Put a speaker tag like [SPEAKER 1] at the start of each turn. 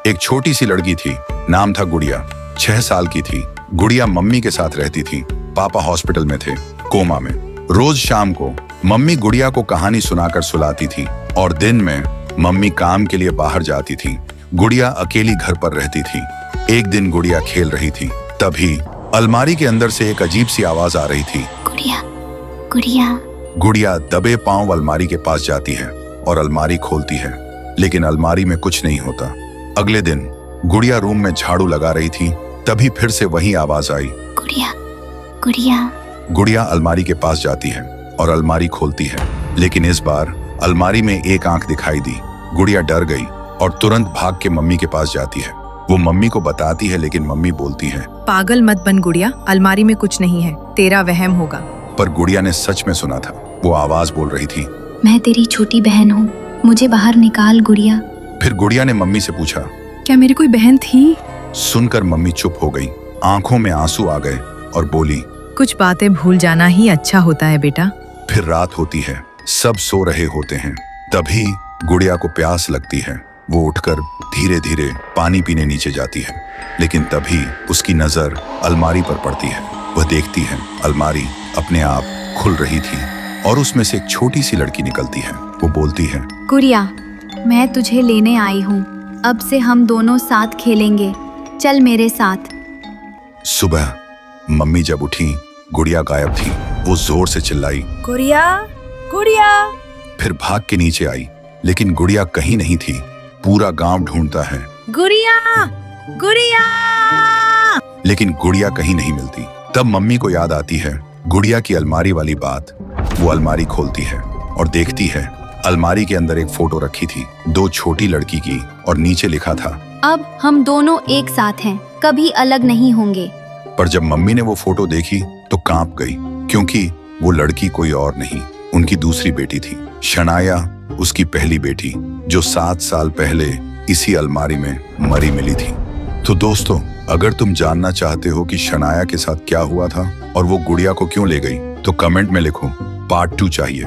[SPEAKER 1] एक छोटी सी लड़की थी, नाम था गुड़िया। 6 साल की थी। गुड़िया मम्मी के साथ रहती थी। पापा हॉस्पिटल में थे, कोमा में। रोज शाम को मम्मी गुड़िया को कहानी सुनाकर सुलाती थी और दिन में मम्मी काम के लिए बाहर जाती थी। गुड़िया अकेली घर पर रहती थी। एक दिन गुड़िया खेल रही थी, तभी अलमारी के अंदर से एक अजीब सी आवाज आ रही थी।
[SPEAKER 2] गुड़िया, गुड़िया।
[SPEAKER 1] गुड़िया दबे पांव अलमारी के पास जाती है और अलमारी खोलती है, लेकिन अलमारी में कुछ नहीं होता। अगले दिन गुड़िया रूम में झाड़ू लगा रही थी, तभी फिर से वही आवाज आई।
[SPEAKER 2] गुड़िया, गुड़िया।
[SPEAKER 1] गुड़िया अलमारी के पास जाती है और अलमारी खोलती है, लेकिन इस बार अलमारी में एक आंख दिखाई दी। गुड़िया डर गई और तुरंत भाग के मम्मी के पास जाती है। वो मम्मी को बताती है, लेकिन मम्मी बोलती है,
[SPEAKER 3] पागल मत बन गुड़िया, अलमारी में कुछ नहीं है, तेरा वहम होगा।
[SPEAKER 1] पर गुड़िया ने सच में सुना था। वो आवाज बोल रही थी,
[SPEAKER 2] मैं तेरी छोटी बहन हूँ, मुझे बाहर निकाल गुड़िया।
[SPEAKER 1] फिर गुड़िया ने मम्मी से पूछा,
[SPEAKER 3] क्या मेरी कोई बहन थी?
[SPEAKER 1] सुनकर मम्मी चुप हो गई। आंखों में आंसू आ गए और बोली,
[SPEAKER 3] कुछ बातें भूल जाना ही अच्छा होता है बेटा।
[SPEAKER 1] फिर रात होती है, सब सो रहे होते हैं। तभी गुड़िया को प्यास लगती है। वो उठकर धीरे धीरे पानी पीने नीचे जाती है, लेकिन तभी उसकी नजर अलमारी पर पड़ती है। वह देखती है अलमारी अपने आप खुल रही थी और उसमें से एक छोटी सी लड़की निकलती है। वो बोलती है,
[SPEAKER 2] गुड़िया, मैं तुझे लेने आई हूँ, अब से हम दोनों साथ खेलेंगे, चल मेरे साथ।
[SPEAKER 1] सुबह मम्मी जब उठी, गुड़िया गायब थी। वो जोर से चिल्लाई,
[SPEAKER 3] गुड़िया, गुड़िया।
[SPEAKER 1] फिर भाग के नीचे आई, लेकिन गुड़िया कहीं नहीं थी। पूरा गांव ढूंढता है,
[SPEAKER 3] गुड़िया, गुड़िया।
[SPEAKER 1] लेकिन गुड़िया कहीं नहीं मिलती। तब मम्मी को याद आती है गुड़िया की अलमारी वाली बात। वो अलमारी खोलती है और देखती है अलमारी के अंदर एक फोटो रखी थी, 2 छोटी लड़की की, और नीचे लिखा था,
[SPEAKER 2] अब हम दोनों एक साथ हैं, कभी अलग नहीं होंगे।
[SPEAKER 1] पर जब मम्मी ने वो फोटो देखी तो कांप गई, क्योंकि वो लड़की कोई और नहीं, उनकी दूसरी बेटी थी, शनाया, उसकी पहली बेटी, जो 7 साल पहले इसी अलमारी में मरी मिली थी। तो दोस्तों, अगर तुम जानना चाहते हो कि शनाया के साथ क्या हुआ था और वो गुड़िया को क्यों ले गई, तो कमेंट में लिखो, पार्ट 2 चाहिए।